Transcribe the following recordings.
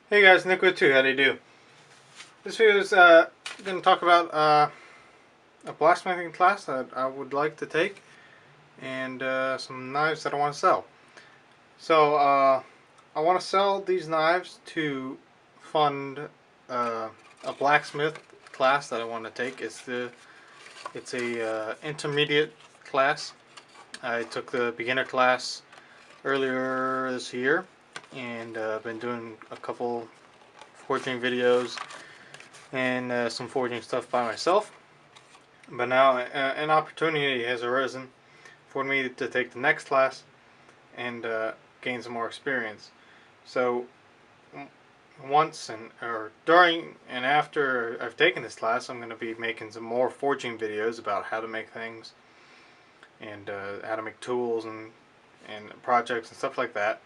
Hey guys, Nick with 2, how do you do? This video is going to talk about a blacksmithing class that I would like to take and some knives that I want to sell. So I want to sell these knives to fund a blacksmith class that I want to take. It's a intermediate class. I took the beginner class earlier this year and been doing a couple forging videos and some forging stuff by myself. But now an opportunity has arisen for me to take the next class and gain some more experience. So once or during and after I've taken this class, I'm going to be making some more forging videos about how to make things and how to make tools and projects and stuff like that.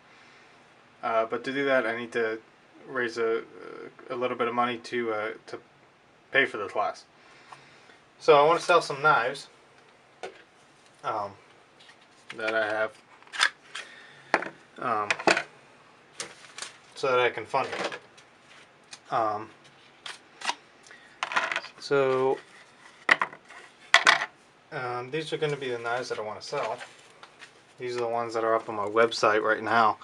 But to do that, I need to raise a little bit of money to pay for the class. So I want to sell some knives that I have so that I can fund it. These are going to be the knives that I want to sell. These are the ones that are up on my website right now.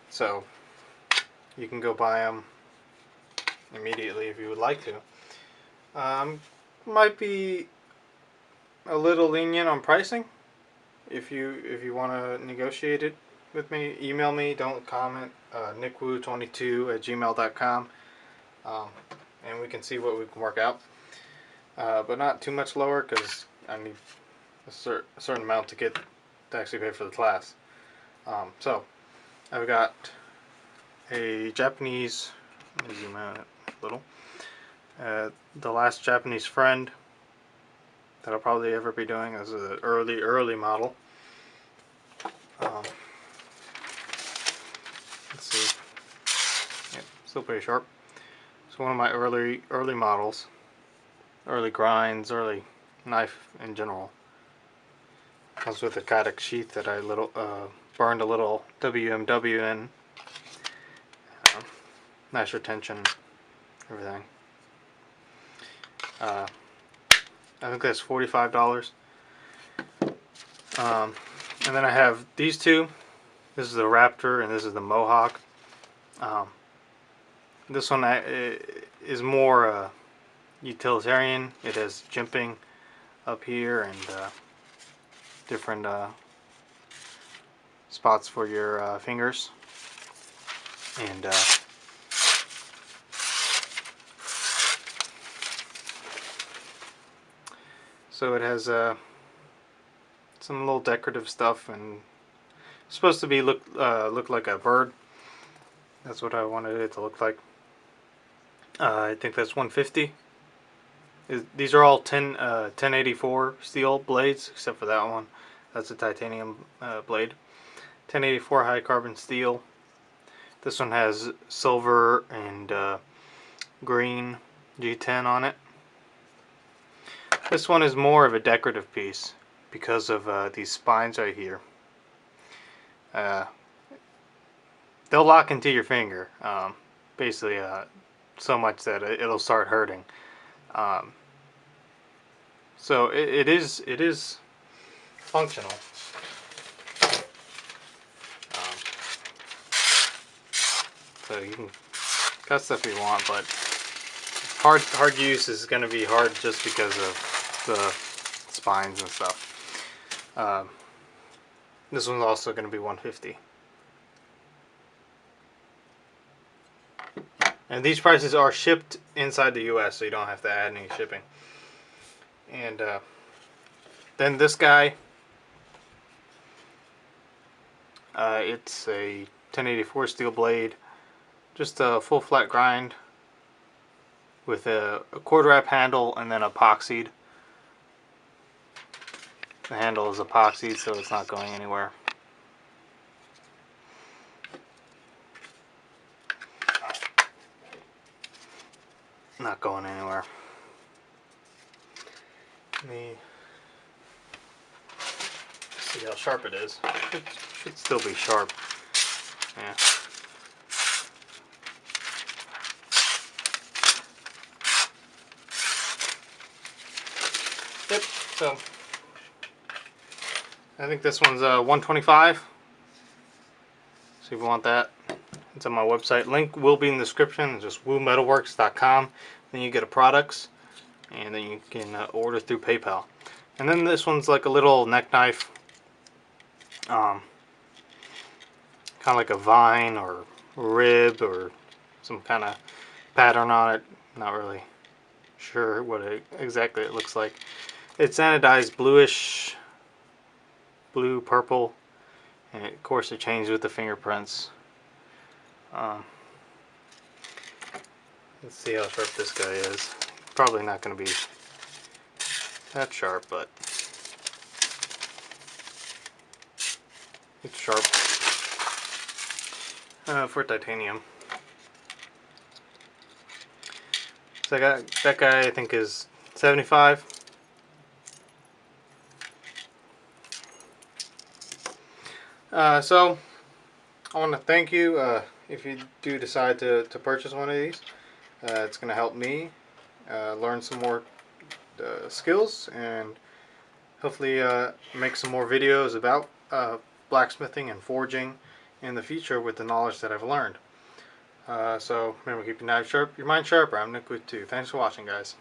So you can go buy them immediately if you would like to. Might be a little lenient on pricing. If you want to negotiate it with me, email me. Don't comment. nickwu22@gmail.com, and we can see what we can work out. But not too much lower because I need a certain amount to actually pay for the class. So I've got a Japanese. Let me zoom out a little. The last Japanese friend that I'll probably ever be doing is an early model. Let's see. Yeah, still pretty sharp. It's one of my early models, early grinds, early knife in general. Comes with a Kydex sheath that I burned a little WMW in. Nice retention, everything. I think that's $45. And then I have these two. This is the Raptor and this is the Mohawk. This one is more utilitarian. It has jimping up here and different spots for your fingers. And so it has some little decorative stuff, and it's supposed to be look like a bird. That's what I wanted it to look like. I think that's $150. These are all 1084 steel blades, except for that one. That's a titanium blade. 1084 high carbon steel. This one has silver and green G10 on it. This one is more of a decorative piece because of these spines right here. They'll lock into your finger, basically so much that it'll start hurting. So it is functional. So you can cut stuff you want, but hard use is going to be hard just because of the spines and stuff. This one's also going to be $150. And these prices are shipped inside the US, so you don't have to add any shipping. And then this guy, it's a 1084 steel blade, just a full flat grind with a cord wrap handle and then epoxied. The handle is epoxied, so it's not going anywhere. Not going anywhere. Let me see how sharp it is. It should still be sharp. Yeah. Yep. So I think this one's 125. So if you want that, it's on my website. Link will be in the description. It's just woometalworks.com. Then you get a products, and then you can order through PayPal. And then this one's like a little neck knife, kind of like a vine or rib or some kind of pattern on it. Not really sure what exactly it looks like. It's anodized bluish, blue, purple, and of course it changes with the fingerprints. Let's see how sharp this guy is. Probably not going to be that sharp, but it's sharp for titanium. So that guy I think is 75. So I want to thank you if you do decide to purchase one of these. It's going to help me learn some more skills and hopefully make some more videos about blacksmithing and forging in the future with the knowledge that I've learned. So remember, keep your knife sharp, your mind sharp. I'm Nick with 2. Thanks for watching, guys.